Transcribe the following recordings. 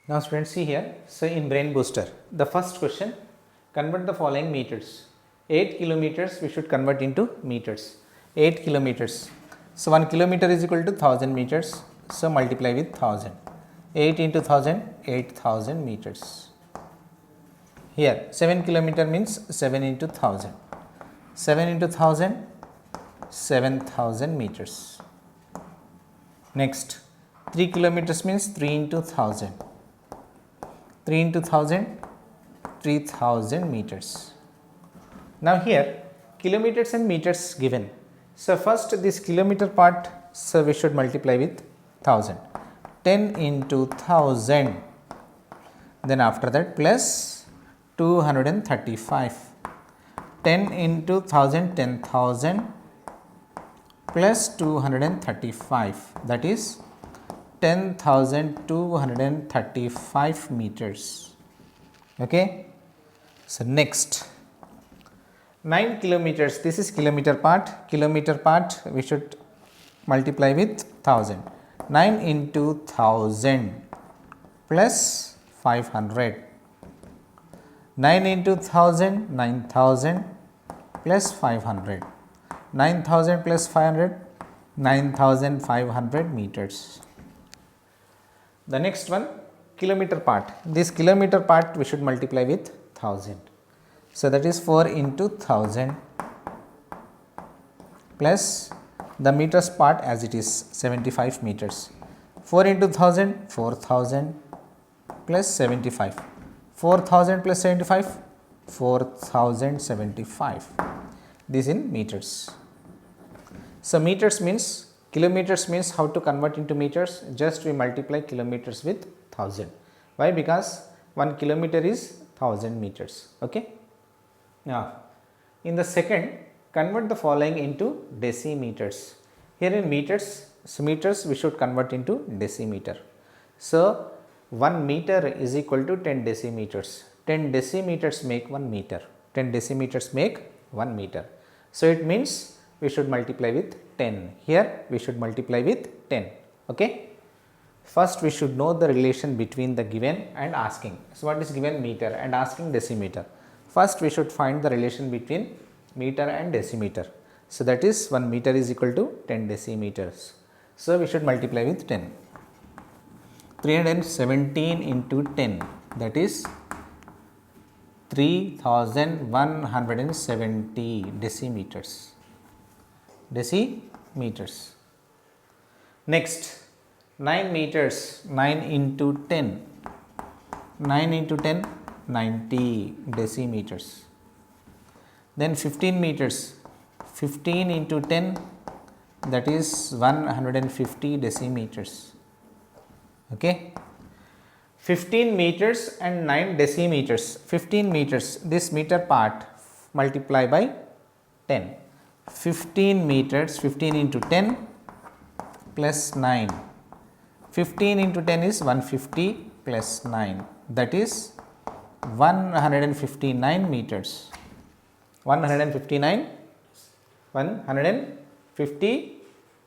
Now students, see here, so in Brain Booster, the first question, convert the following meters. 8 kilometers we should convert into meters. 8 kilometers. So 1 kilometer is equal to 1000 meters. So multiply with 1000. 8 into 1000, 8000 meters. Here 7 kilometer means 7 into 1000. 7 into 1000, 7000 meters. Next 3 kilometers means 3 into 1000. 3 into 1000, 3000 meters. Now here kilometers and meters given. So first this kilometer part, so we should multiply with 1000. 10 into 1000, then after that plus 235. 10 into 1000, 10,000 plus 235, that is 10,235 meters. Okay. So next 9 kilometers, this is kilometer part we should multiply with 1000. 9 into 1000 plus 500. 9 into 1000, 9000 plus 500. 9000 plus 500, 9500 meters. The next one, kilometer part. This kilometer part we should multiply with 1000. So that is 4 into 1000 plus the meters part as it is 75 meters. 4 into 1000, 4000 plus 75. 4000 plus 75, 4075. This in meters. So meters means, kilometers means how to convert into meters, just we multiply kilometers with 1000. Why? Because 1 kilometer is 1000 meters. Okay. Now in the second, convert the following into decimeters. Here in meters, so meters we should convert into decimeter. So 1 meter is equal to 10 decimeters. 10 decimeters make 1 meter. 10 decimeters make 1 meter. So it means we should multiply with 10. Here we should multiply with 10. Okay. First we should know the relation between the given and asking. So what is given? Meter, and asking decimeter. First we should find the relation between meter and decimeter. So that is 1 meter is equal to 10 decimeters. So we should multiply with 10. 317 into 10, that is 3170 decimeters. Decimeters. Next 9 meters, 9 into 10, 9 into 10, 90 decimeters. Then 15 meters, 15 into 10, that is 150 decimeters. Okay. 15 meters and 9 decimeters. 15 meters, this meter part multiply by 10. 15 meters, 15 into 10 plus 9. 15 into 10 is 150 plus 9, that is 159 meters. 159, 150,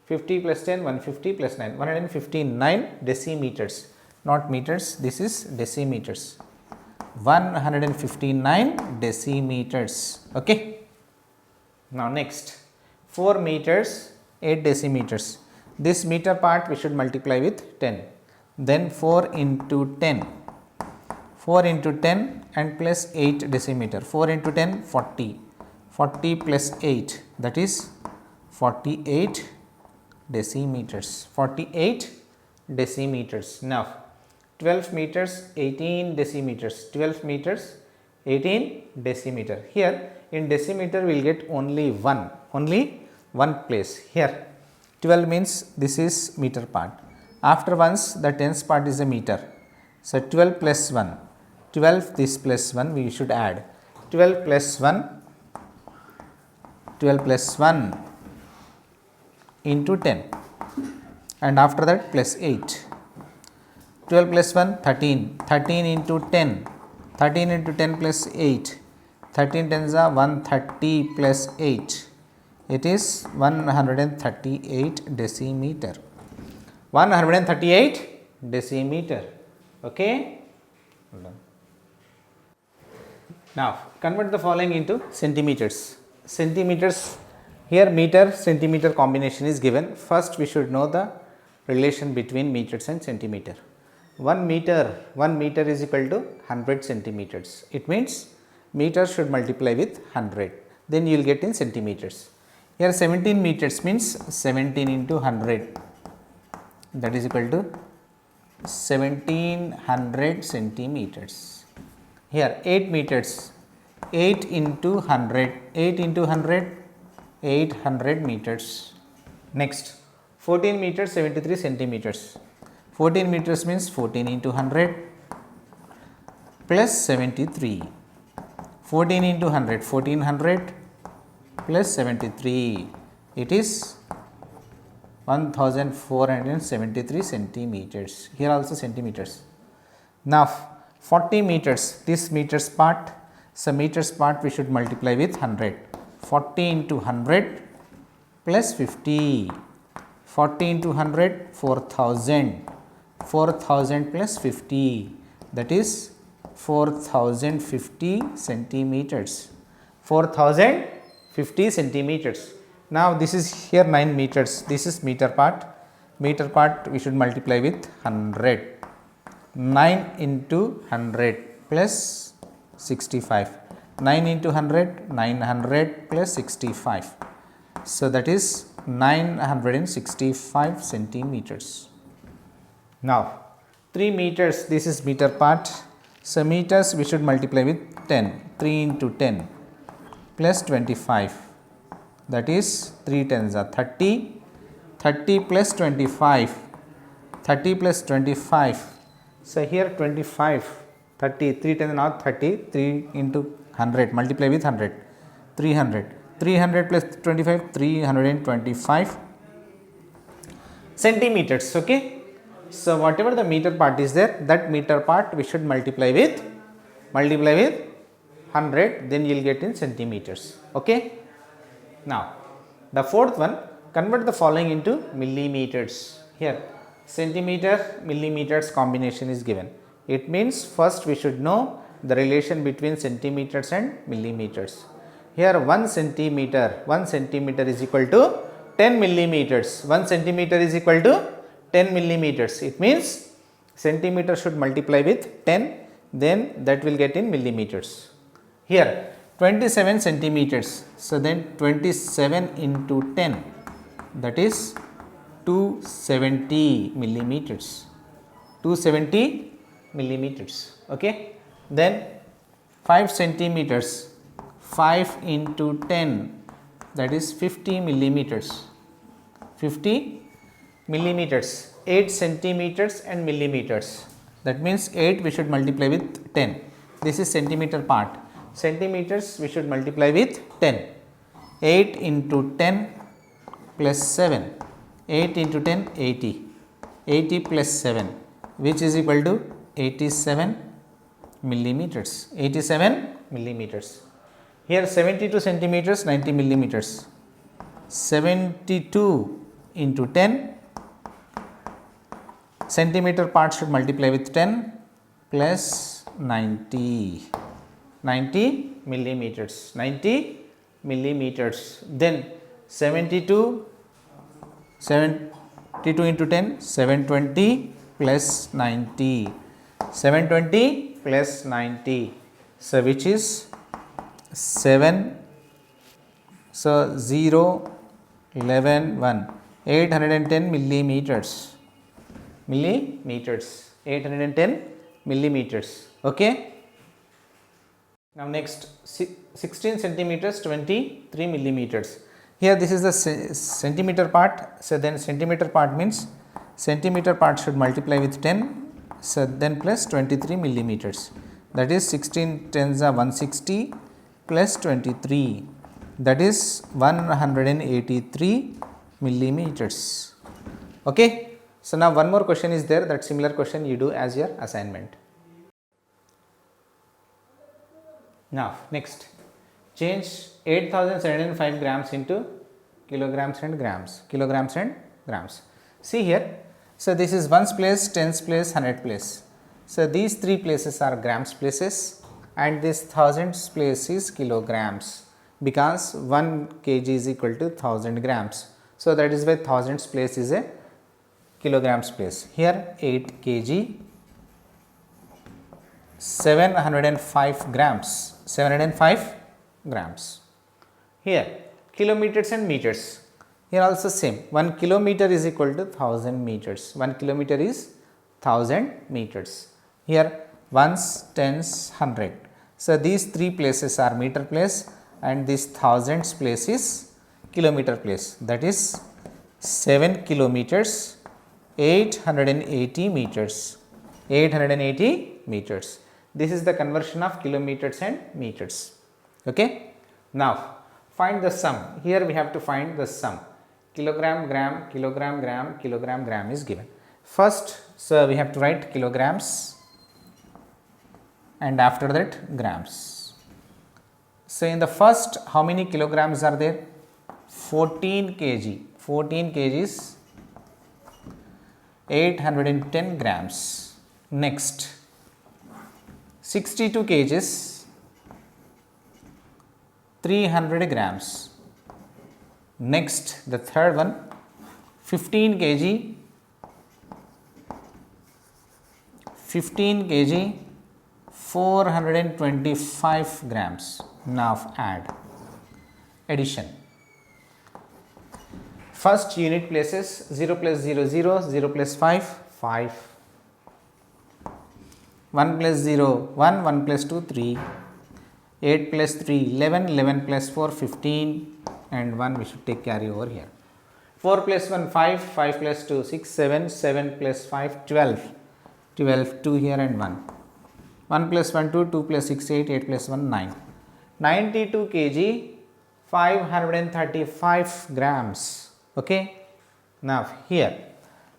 50 plus 10, 150 plus 9, 159 decimeters, not meters, this is decimeters. 159 decimeters. Okay. Now next 4 meters, 8 decimeters. This meter part we should multiply with 10. Then 4 into 10. 4 into 10 and plus 8 decimeter. 4 into 10, 40. 40 plus 8, that is 48 decimeters. 48 decimeters. Now 12 meters, 18 decimeters. 12 meters, 18 decimeter. Here in decimeter we will get only one place. Here 12 means this is meter part. After once the tens part is a meter. So 12 plus 1, 12 this plus 1 we should add. 12 plus 1, 12 plus 1 into 10, and after that plus 8. 12 plus 1, 13. 13 into 10. 13 into 10 plus 8. 13 tens are 130 plus 8. It is 138 decimeter. 138 decimeter. Okay. Hold on. Now convert the following into centimeters. Centimeters, here meter centimeter combination is given. First we should know the relation between meters and centimeter. 1 meter is equal to 100 centimeters. It means meter should multiply with 100, then you will get in centimeters. Here 17 meters means 17 into 100, that is equal to 1700 centimeters. Here 8 meters, 8 into 100, 8 into 100, 800 meters. Next 14 meters, 73 centimeters. 14 meters means 14 into 100 plus 73. 14 into 100, 1400 plus 73. It is 1473 centimeters. Here also centimeters. Now 40 meters, this meters part, so meters part we should multiply with 100. 40 into 100 plus 50. 40 into 100, 4000. 4000 plus 50, that is 4050 centimeters. 4050 centimeters. Now this is here 9 meters, this is meter part. Meter part we should multiply with 100. 9 into 100 plus 65. 9 into 100, 900 plus 65. So that is 965 centimeters. Now 3 meters, this is meter part. So meters we should multiply with 10. 3 into 10 plus 25, that is 3 tens are 30. 30 plus 25, 30 plus 25. So here 25, 30, 3 tens are 30, 3 into 100 multiply with 100, 300. 300 plus 25, 325 centimeters. Okay. So whatever the meter part is there, that meter part we should multiply with 100, then you will get in centimeters. Okay. Now the fourth one, convert the following into millimeters. Here centimeter millimeters combination is given. It means first we should know the relation between centimeters and millimeters. Here 1 centimeter is equal to 10 millimeters. 1 centimeter is equal to 10 millimeters. It means centimeter should multiply with 10, then that will get in millimeters. Here 27 centimeters. So then 27 into 10, that is 270 millimeters. 270 millimeters. Okay. Then 5 centimeters. 5 into 10, that is 50 millimeters. 50 millimeters. 8 centimeters and millimeters. That means 8 we should multiply with 10. This is centimeter part. Centimeters we should multiply with 10. 8 into 10 plus 7. 8 into 10, 80. 80 plus 7, which is equal to 87 millimeters. 87 millimeters. Here 72 centimeters, 90 millimeters. 72 into 10, centimeter part should multiply with 10 plus 90. 90 millimeters. 90 millimeters. Then 72 into 10, 720 plus 90. 720 plus 90. So which is 7, so 0, 11, 1, 810 millimeters. 810 millimeters. Okay. Now next 16 centimeters, 23 millimeters. Here this is the centimeter part. So then centimeter part means centimeter part should multiply with 10. So then plus 23 millimeters. That is 16 tens are 160 plus 23. That is 183 millimeters. Okay. So now one more question is there, that similar question you do as your assignment. Now next, change 8705 grams into kilograms and grams. See here, so this is ones place, tens place, hundred place. So these three places are grams places and this thousands place is kilograms, because 1 kg is equal to 1000 grams. So that is why thousands place is a kilograms place. Here 8 kg 705 grams, 705 grams. Here kilometers and meters, here also same, 1 kilometer is equal to 1000 meters, 1 kilometer is 1000 meters. Here ones, tens, 100. So these three places are meter place and this thousands place is kilometer place, that is 7 kilometers 880 meters, 880 meters. This is the conversion of kilometers and meters. Okay. Now find the sum. Here we have to find the sum. Kilogram, gram, kilogram, gram, kilogram, gram is given. First, so we have to write kilograms and after that grams. So in the first, how many kilograms are there? 14 kg. 14 kg is 810 grams. Next, 62 kgs 300 grams. Next, the third one, 15 kg 425 grams. Now add, addition. First unit places, 0 plus 0, 0, 0 plus 5, 5. 1 plus 0, 1, 1 plus 2, 3. 8 plus 3, 11, 11 plus 4, 15 and 1 we should take carry over here. 4 plus 1, 5, 5 plus 2, 6, 7, 7 plus 5, 12. 12, 2 here and 1. 1 plus 1, 2, 2 plus 6, 8, 8 plus 1, 9. 92 kg, 535 grams. Okay. Now here,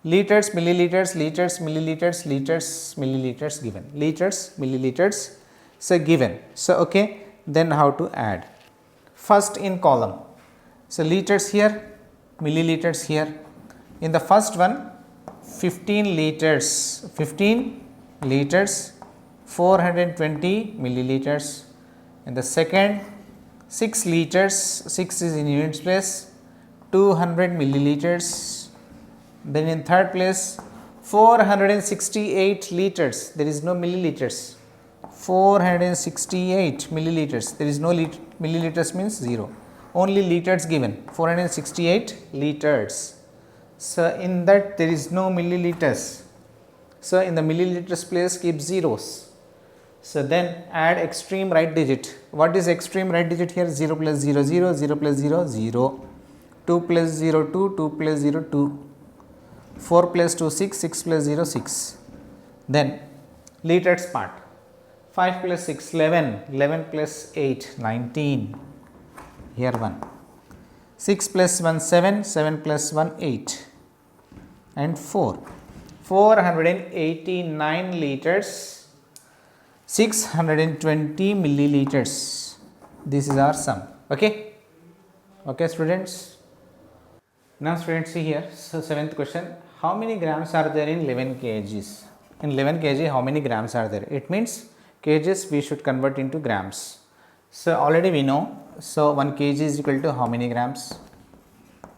liters, milliliters, liters, milliliters, liters, milliliters given. Liters, milliliters, so given. So okay, then how to add? First in column. So liters here, milliliters here. In the first one, 15 liters, 15 liters, 420 milliliters. In the second, 6 liters, 6 is in units place, 200 milliliters. Then in third place, 468 liters, there is no milliliters, 468 milliliters, there is no milliliters means 0, only liters given, 468 liters. So in that there is no milliliters, so in the milliliters place keep zeros. So then add extreme right digit. What is extreme right digit here? 0 plus 0, 0, 0 plus 0, 0, 2 plus 0, 2, 2 plus 0, 2, 4 plus 2, 6, 6 plus 0, 6. Then liters part, 5 plus 6, 11, 11 plus 8, 19, here 1, 6 plus 1, 7, 7 plus 1, 8 and 4, 489 liters, 620 milliliters. This is our sum. Okay. Okay students. Now students, see here, so 7th question, how many grams are there in 11 kgs? In 11 kg, how many grams are there? It means kgs we should convert into grams. So already we know, so 1 kg is equal to how many grams?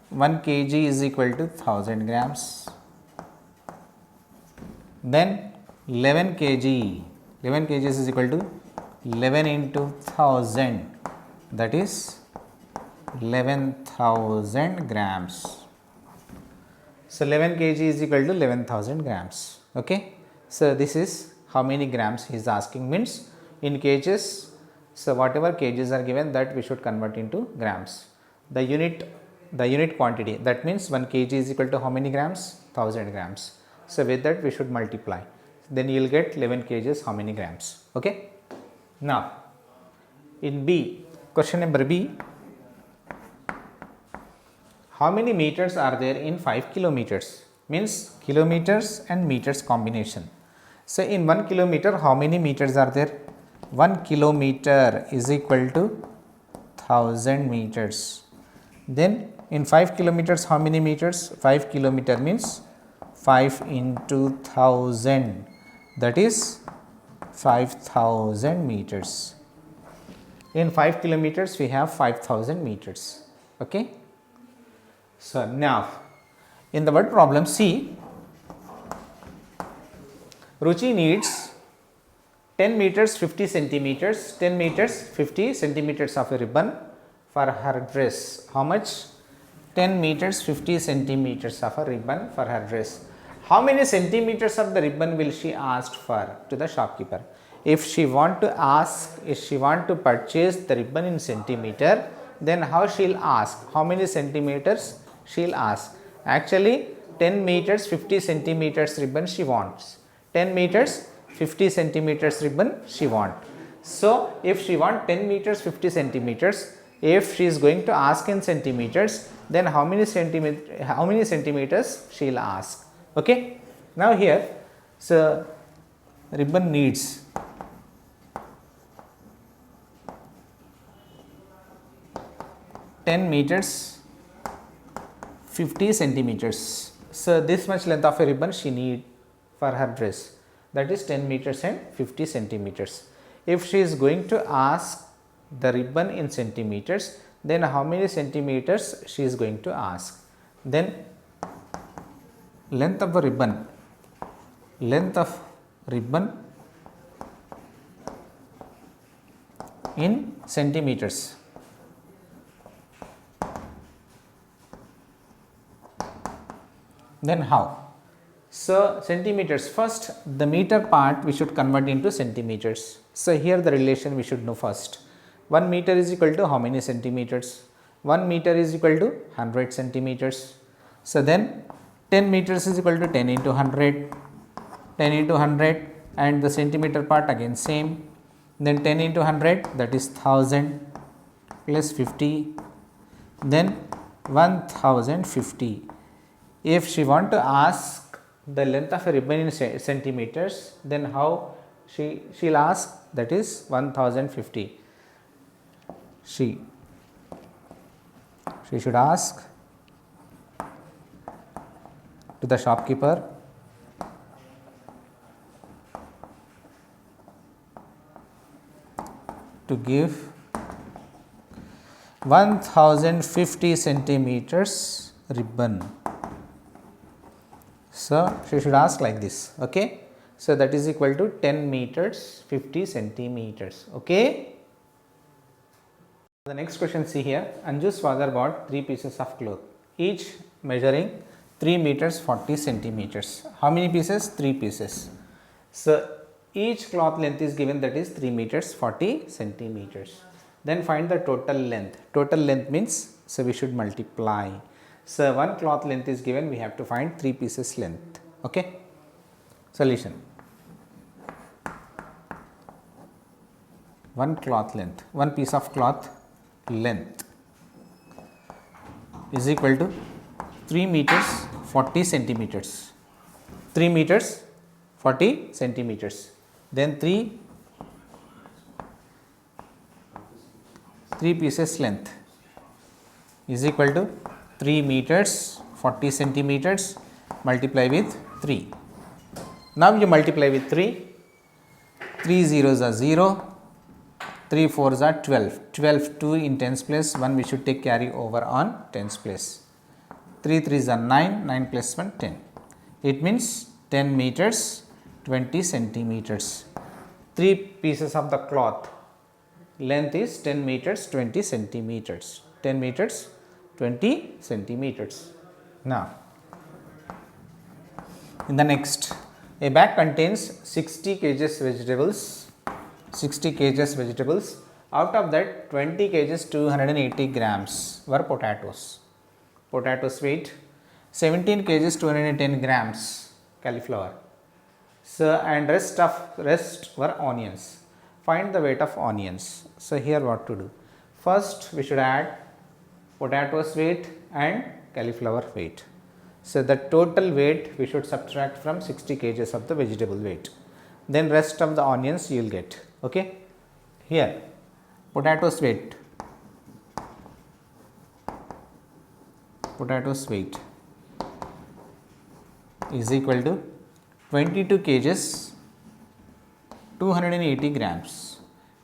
1 kg is equal to 1000 grams. Then 11 kg, 11 kg is equal to 11 into 1000, that is 11,000 grams. So 11 kg is equal to 11,000 grams. Okay. So this is how many grams he is asking, means in kgs. So whatever kgs are given, that we should convert into grams. The unit quantity, that means 1 kg is equal to how many grams? 1000 grams. So with that we should multiply. Then you will get 11 kgs how many grams. Okay. Now in B, question number B, how many meters are there in 5 kilometers? Means kilometers and meters combination. So in 1 kilometer, how many meters are there? 1 kilometer is equal to 1000 meters. Then in 5 kilometers, how many meters? 5 kilometer means 5 into 1000, that is 5000 meters. In 5 kilometers we have 5000 meters. Okay. So now in the word problem C, Ruchi needs 10 meters 50 centimeters, 10 meters 50 centimeters of a ribbon for her dress. How much? 10 meters 50 centimeters of a ribbon for her dress. How many centimeters of the ribbon will she ask for to the shopkeeper? If she want to purchase the ribbon in centimeter, then how she'll ask? How many centimeters she'll ask? Actually 10 meters 50 centimeters ribbon she wants. 10 meters 50 centimeters ribbon she want. So if she want 10 meters 50 centimeters, if she is going to ask in centimeters, then how many centimeters she'll ask? Okay. Now here, so ribbon needs 10 meters 50 centimeters. So this much length of a ribbon she need for her dress, that is 10 meters and 50 centimeters. If she is going to ask the ribbon in centimeters, then how many centimeters she is going to ask? Then length of ribbon in centimeters. Then how? So centimeters, first the meter part we should convert into centimeters. So here the relation we should know first. 1 meter is equal to how many centimeters? 1 meter is equal to 100 centimeters. So then 10 meters is equal to 10 into 100, 10 into 100, and the centimeter part again same. Then 10 into 100, that is 1000 plus 50, then 1050. If she want to ask the length of a ribbon in centimeters, then how she'll ask? That is 1050. She should ask to the shopkeeper to give 1050 centimeters ribbon. So she should ask like this. Okay. So that is equal to 10 meters 50 centimeters. Okay. The next question, see here. Anju's father bought 3 pieces of cloth, each measuring 3 meters 40 centimeters. How many pieces? 3 pieces. So each cloth length is given, that is 3 meters 40 centimeters. Then find the total length. Total length means, so we should multiply. So one cloth length is given, we have to find 3 pieces length. Okay. Solution. One cloth length, one piece of cloth length is equal to 3 meters 40 centimeters. 3 meters 40 centimeters. Then 3 pieces length is equal to 3 meters 40 centimeters multiply with 3. Now you multiply with 3. 3 zeros are 0. 3 fours are 12. 12 2 in tens place, 1 we should take carry over on tens place. 3 3s are 9. 9 plus 1 10. It means 10 meters 20 centimeters. 3 pieces of the cloth length is 10 meters 20 centimeters. 10 meters 20 centimeters. Now in the next, a bag contains 60 kgs vegetables. 60 kgs vegetables. Out of that, 20 kgs 280 grams were potatoes. Potatoes weight. 17 kgs 210 grams cauliflower. So and rest were onions. Find the weight of onions. So here what to do? First we should add potatoes weight and cauliflower weight. So the total weight we should subtract from 60 kgs of the vegetable weight. Then rest of the onions you will get. Okay. Here potatoes weight is equal to 22 kgs 280 grams.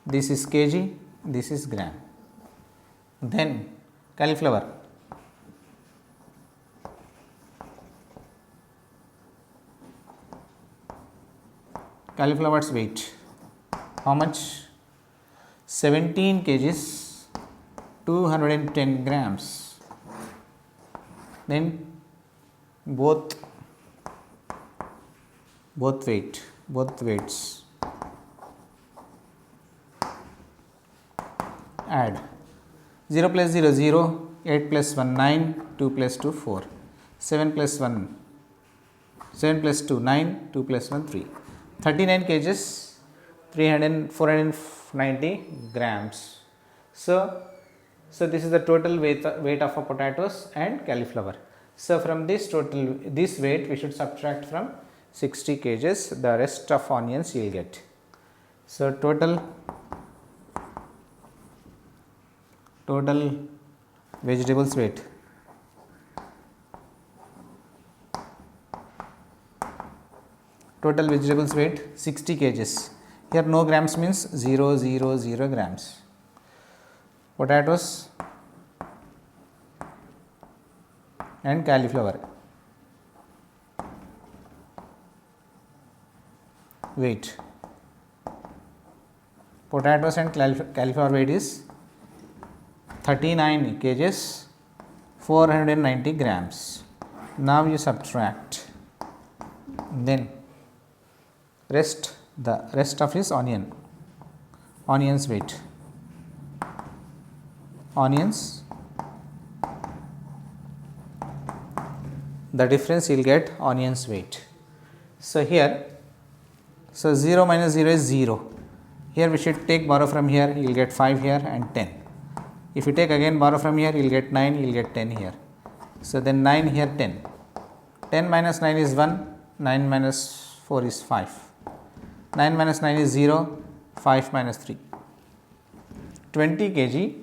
This is kg, this is gram. Then cauliflower, cauliflower's weight, how much? 17 kgs, 210 grams. Then both weights, add 0 plus 0 0, 8 plus 1 9, 2 plus 2 4, 7 plus 1 7 plus 2 9, 2 plus 1 3, 39 kgs, 490 grams. So this is the total weight of a potatoes and cauliflower. So from this weight we should subtract from 60 kgs, the rest of onions you will get. So total vegetables weight, total vegetables weight 60 kgs. Here no grams means 0 0 0 grams. Potatoes and cauliflower weight, potatoes and cauliflower weight is 39 kgs, 490 grams. Now you subtract, then the rest of is onions weight, onions, the difference you will get onions weight. So here, 0 minus 0 is 0. Here we should take borrow from here, you will get 5 here and 10. If you take again borrow from here, you will get 9, you will get 10 here. So then 9 here, 10. 10 minus 9 is 1, 9 minus 4 is 5. 9 minus 9 is 0, 5 minus 3. 20 kg,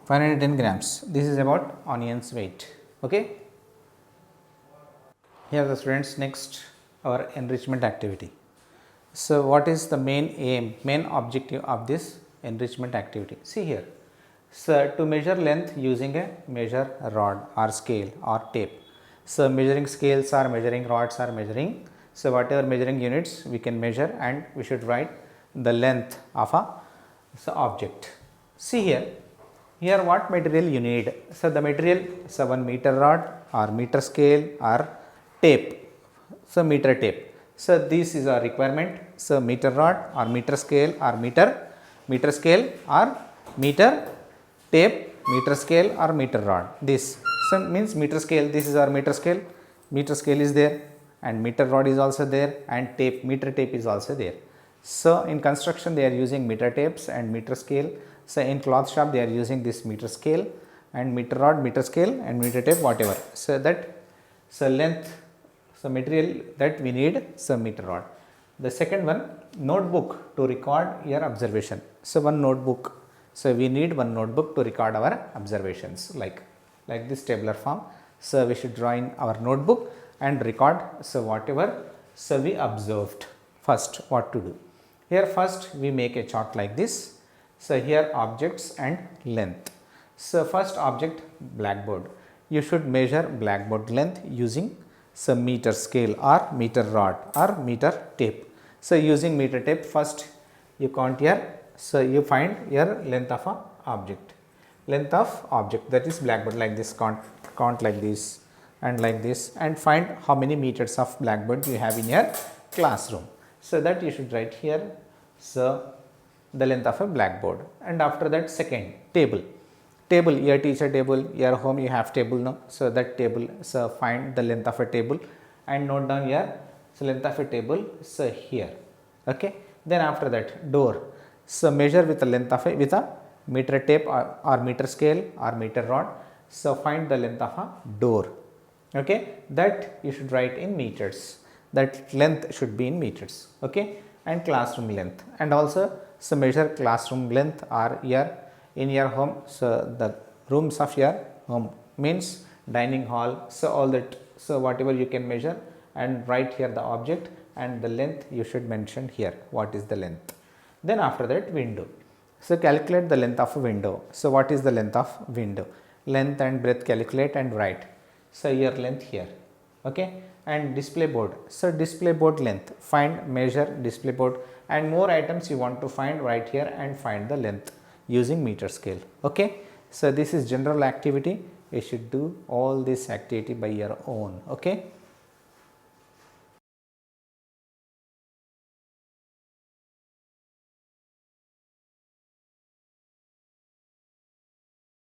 510 grams. This is about onions weight. Okay. Here the students, next our enrichment activity. So what is the main objective of this enrichment activity? See here. So to measure length using a measure rod or scale or tape. So measuring scales or measuring rods or measuring, so whatever measuring units we can measure, and we should write the length of a object. See here what material you need. So the material, so 1 meter rod or meter scale or tape, so meter tape. So this is a requirement. So meter rod or meter scale or meter scale or meter tape, meter scale or meter rod. This so means meter scale, this is our meter scale is there, and meter rod is also there, and meter tape is also there. So in construction they are using meter tapes and meter scale. So in cloth shop they are using this meter scale and meter rod, meter scale and meter tape, whatever. So length, so material that we need, so meter rod. The second one, notebook to record your observation. So one notebook. So we need one notebook to record our observations, like this tabular form. So we should draw in our notebook and record, so whatever so we observed. First what to do? Here first we make a chart like this. So here objects and length. So first object, blackboard. You should measure blackboard length using some meter scale or meter rod or meter tape. So using meter tape, first you count here. So you find your length of a object. Length of object, that is blackboard, like this, count like this and find how many meters of blackboard you have in your classroom. So that you should write here. So the length of a blackboard, and after that second, table, your teacher table, your home you have table now. So that table, so find the length of a table and note down here, so length of a table, so here. Okay. Then after that, door. So measure with the length of with a meter tape or meter scale or meter rod. So find the length of a door. Okay. That you should write in meters. That length should be in meters. Okay. And classroom length, and also so measure classroom length or in your home. So the rooms of your home means dining hall. So all that, so whatever you can measure and write here the object and the length you should mention here, what is the length. Then after that, window. So calculate the length of a window. So what is the length of window? Length and breadth calculate and write. So your length here, okay. And display board. So display board length, find, measure display board, and more items you want to find right here and find the length using meter scale, okay. So this is general activity. You should do all this activity by your own, okay.